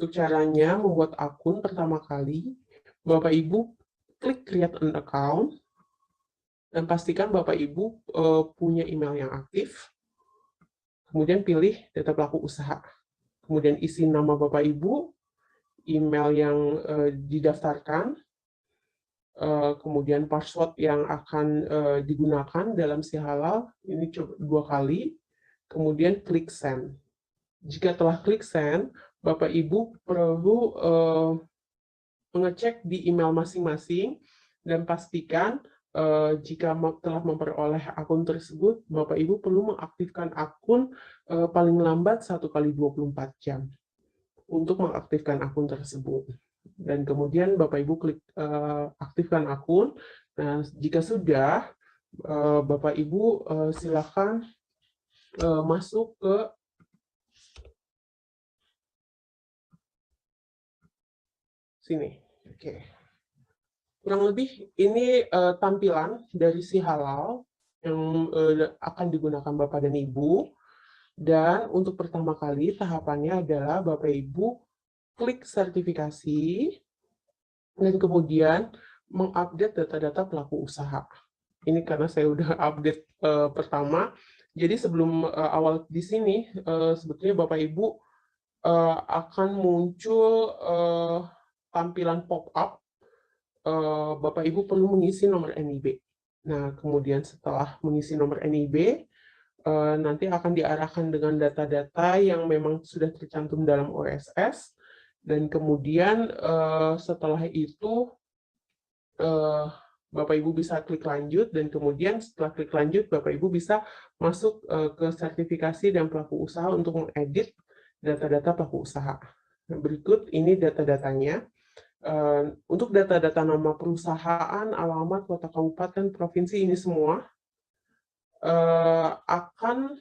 Untuk caranya membuat akun pertama kali, Bapak Ibu klik create an account dan pastikan Bapak Ibu punya email yang aktif. Kemudian pilih data pelaku usaha. Kemudian isi nama Bapak Ibu, email yang didaftarkan, kemudian password yang akan digunakan dalam si halal, ini coba 2 kali, kemudian klik send. Jika telah klik send, Bapak Ibu perlu mengecek di email masing-masing dan pastikan jika telah memperoleh akun tersebut, Bapak Ibu perlu mengaktifkan akun paling lambat 1 kali 24 jam untuk mengaktifkan akun tersebut. Dan kemudian Bapak Ibu klik aktifkan akun. Nah, jika sudah, Bapak Ibu silakan masuk ke sini. Oke. Kurang lebih ini tampilan dari si halal yang akan digunakan Bapak dan Ibu. Dan untuk pertama kali tahapannya adalah Bapak Ibu klik sertifikasi dan kemudian mengupdate data-data pelaku usaha. Ini karena saya udah update pertama. Jadi sebelum awal di sini sebetulnya Bapak Ibu akan muncul tampilan pop-up. Bapak Ibu perlu mengisi nomor NIB. Nah, kemudian setelah mengisi nomor NIB, nanti akan diarahkan dengan data-data yang memang sudah tercantum dalam OSS, dan kemudian setelah itu Bapak Ibu bisa klik lanjut, dan kemudian setelah klik lanjut Bapak Ibu bisa masuk ke sertifikasi dan pelaku usaha untuk mengedit data-data pelaku usaha. Nah, berikut ini data-datanya. Untuk data-data nama perusahaan, alamat, kota, kabupaten, provinsi, ini semua akan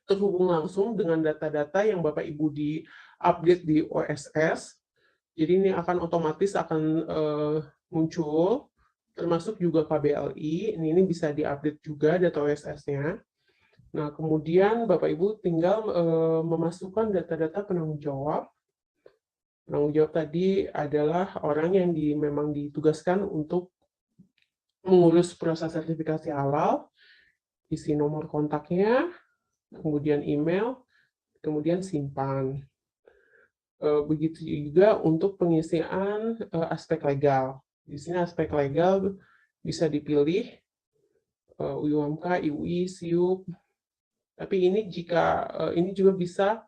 terhubung langsung dengan data-data yang Bapak Ibu di-update di OSS. Jadi ini akan otomatis akan muncul, termasuk juga KBLI, ini bisa diupdate juga data OSS-nya. Nah, kemudian Bapak Ibu tinggal memasukkan data-data penanggung jawab. Penanggung jawab tadi adalah orang yang memang ditugaskan untuk mengurus proses sertifikasi halal, isi nomor kontaknya, kemudian email, kemudian simpan. Begitu juga untuk pengisian aspek legal. Di sini aspek legal bisa dipilih UUMK, IUI, SIUP. Tapi ini ini juga bisa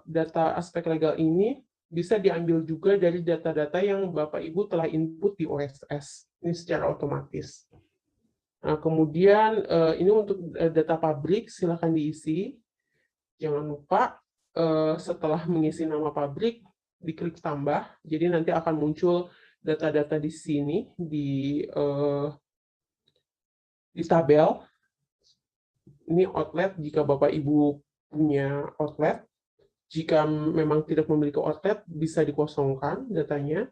data aspek legal ini bisa diambil juga dari data-data yang Bapak Ibu telah input di OSS. Ini secara otomatis. Nah, kemudian ini untuk data pabrik, silakan diisi. Jangan lupa setelah mengisi nama pabrik, diklik tambah. Jadi nanti akan muncul data-data di sini di tabel. Ini outlet jika Bapak Ibu punya outlet. Jika memang tidak memiliki outlet, bisa dikosongkan datanya.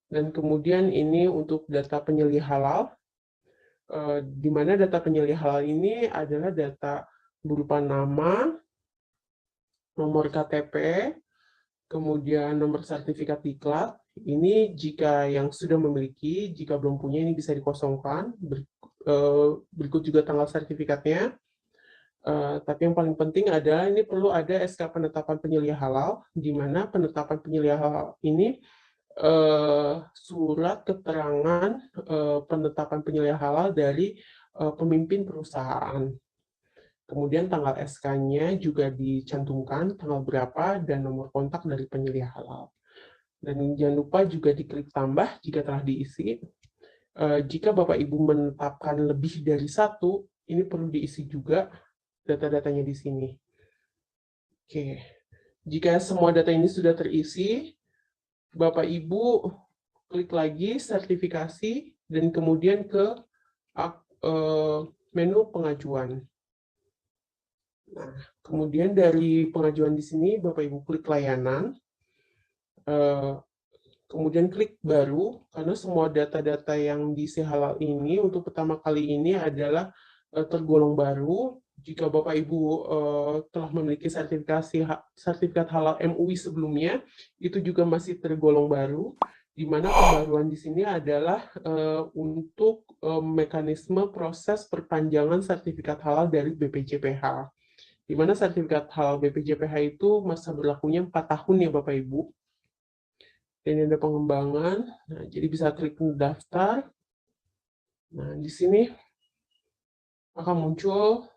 Dan kemudian ini untuk data penyelih halal, di mana data penyelih halal ini adalah data berupa nama, nomor KTP, kemudian nomor sertifikat diklat. Ini jika yang sudah memiliki, jika belum punya ini bisa dikosongkan. Berikut juga tanggal sertifikatnya. Tapi yang paling penting adalah ini perlu ada SK penetapan penyelih halal, di mana penetapan penyelih halal ini surat keterangan penetapan penyelih halal dari pemimpin perusahaan. Kemudian tanggal SK-nya juga dicantumkan, tanggal berapa, dan nomor kontak dari penyelih halal. Dan jangan lupa juga diklik tambah jika telah diisi. Jika Bapak Ibu menetapkan lebih dari satu, ini perlu diisi juga data-datanya di sini. Oke, jika semua data ini sudah terisi, Bapak Ibu klik lagi sertifikasi dan kemudian ke menu pengajuan. Nah, kemudian dari pengajuan di sini Bapak Ibu klik layanan, kemudian klik baru, karena semua data-data yang di si halal ini untuk pertama kali ini adalah tergolong baru. jika Bapak Ibu telah memiliki sertifikat halal MUI sebelumnya, itu juga masih tergolong baru, di mana pembaruan di sini adalah untuk mekanisme proses perpanjangan sertifikat halal dari BPJPH. Di mana sertifikat halal BPJPH itu masa berlakunya 4 tahun ya Bapak Ibu. Dan ini ada pengembangan, nah, jadi bisa klik mendaftar. Nah, di sini akan muncul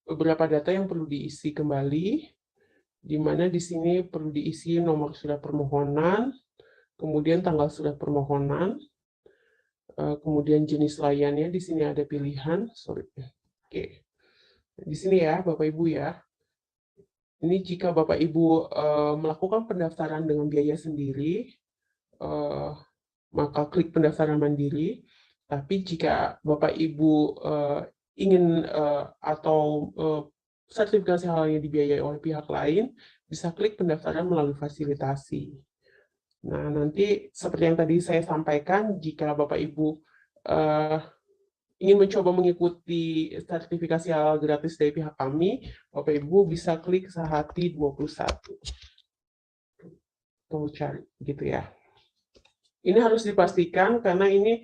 beberapa data yang perlu diisi kembali, di mana di sini perlu diisi nomor surat permohonan, kemudian tanggal surat permohonan, kemudian jenis layannya, di sini ada pilihan, Oke. Di sini ya, Bapak Ibu ya. Ini jika Bapak Ibu melakukan pendaftaran dengan biaya sendiri, maka klik pendaftaran mandiri. Tapi jika Bapak Ibu ingin atau sertifikasi halalnya dibiayai oleh pihak lain, bisa klik pendaftaran melalui fasilitasi. Nah, nanti seperti yang tadi saya sampaikan, jika Bapak Ibu ingin mencoba mengikuti sertifikasi halal gratis dari pihak kami, Bapak Ibu bisa klik Sehati 21. Tunggu cari, gitu ya. Ini harus dipastikan karena ini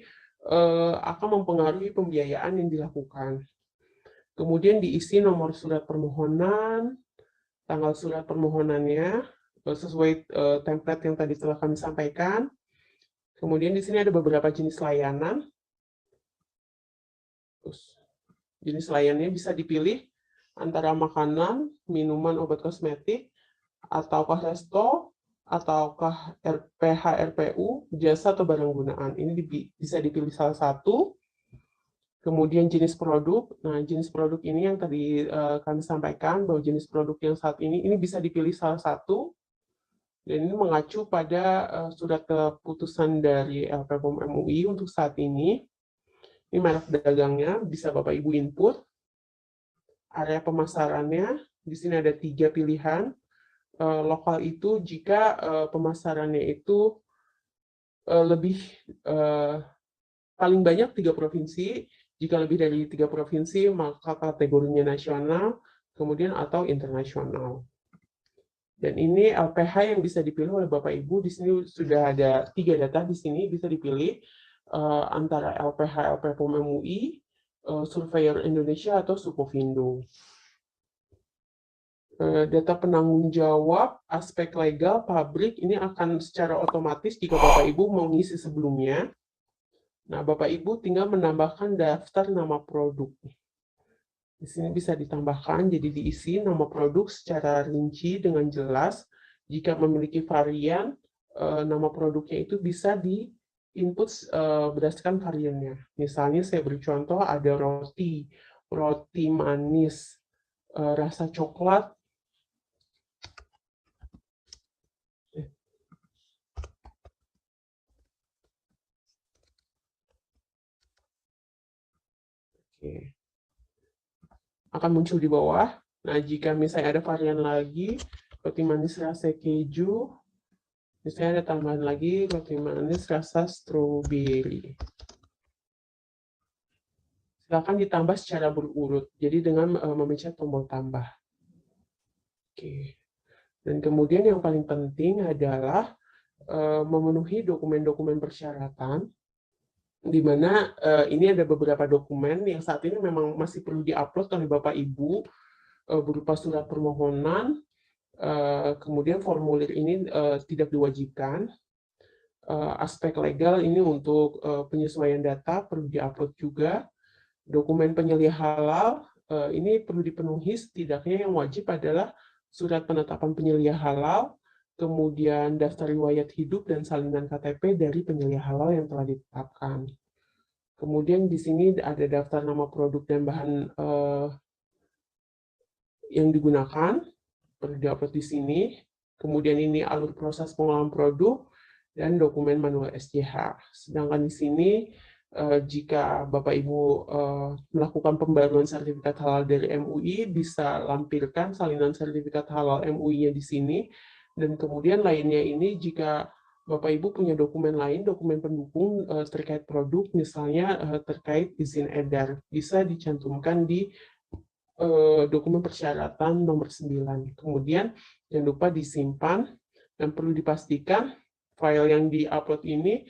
akan mempengaruhi pembiayaan yang dilakukan. Kemudian diisi nomor surat permohonan, tanggal surat permohonannya, sesuai template yang tadi telah kami sampaikan. Kemudian di sini ada beberapa jenis layanan. Jenis layanannya bisa dipilih antara makanan, minuman, obat kosmetik, ataukah resto, ataukah RPH, RPU, jasa atau barang gunaan. Ini bisa dipilih salah satu. Kemudian jenis produk. Nah, jenis produk ini yang tadi kami sampaikan bahwa jenis produk yang saat ini bisa dipilih salah satu. Dan ini mengacu pada surat keputusan dari LPPOM MUI untuk saat ini. Ini merek dagangnya, bisa Bapak Ibu input. Area pemasarannya, di sini ada 3 pilihan. Lokal itu jika pemasarannya itu lebih paling banyak 3 provinsi. Jika lebih dari 3 provinsi, maka kategorinya nasional, kemudian atau internasional. Dan ini LPH yang bisa dipilih oleh Bapak Ibu. Di sini sudah ada 3 data di sini bisa dipilih antara LPH, LPPOM MUI, Surveyor Indonesia atau Sukovindo. Data penanggung jawab, aspek legal, pabrik, ini akan secara otomatis jika Bapak Ibu mau ngisi sebelumnya. Nah, Bapak Ibu tinggal menambahkan daftar nama produk. Di sini bisa ditambahkan, jadi diisi nama produk secara rinci dengan jelas. Jika memiliki varian, nama produknya itu bisa di-input berdasarkan variannya. Misalnya saya beri contoh, ada roti manis, rasa coklat, akan muncul di bawah. Nah, jika misalnya ada varian lagi, roti manis rasa keju, misalnya ada tambahan lagi roti manis rasa stroberi. Silakan ditambah secara berurut, jadi dengan memencet tombol tambah. Oke. Dan kemudian yang paling penting adalah memenuhi dokumen-dokumen persyaratan, di mana ini ada beberapa dokumen yang saat ini memang masih perlu diupload oleh Bapak Ibu, berupa surat permohonan, kemudian formulir ini tidak diwajibkan. Aspek legal ini untuk penyesuaian data perlu diupload juga. Dokumen penyelia halal ini perlu dipenuhi, setidaknya yang wajib adalah surat penetapan penyelia halal, kemudian daftar riwayat hidup dan salinan KTP dari penyelia halal yang telah ditetapkan. Kemudian di sini ada daftar nama produk dan bahan yang digunakan, perlu diupload di sini. Kemudian ini alur proses pengolahan produk dan dokumen manual SCH. Sedangkan di sini jika Bapak Ibu melakukan pembaruan sertifikat halal dari MUI, bisa lampirkan salinan sertifikat halal MUI-nya di sini. Dan kemudian lainnya ini jika Bapak Ibu punya dokumen lain, dokumen pendukung terkait produk, misalnya terkait izin edar, bisa dicantumkan di dokumen persyaratan nomor 9. Kemudian jangan lupa disimpan, dan perlu dipastikan file yang di-upload ini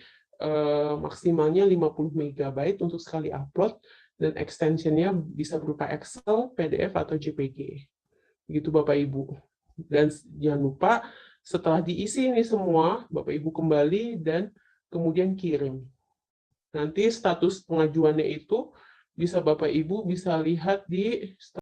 maksimalnya 50 MB untuk sekali upload, dan extensionnya bisa berupa Excel, PDF, atau JPG. Begitu Bapak Ibu. Dan jangan lupa setelah diisi ini semua, Bapak Ibu kembali dan kemudian kirim. Nanti status pengajuannya itu bisa Bapak Ibu bisa lihat di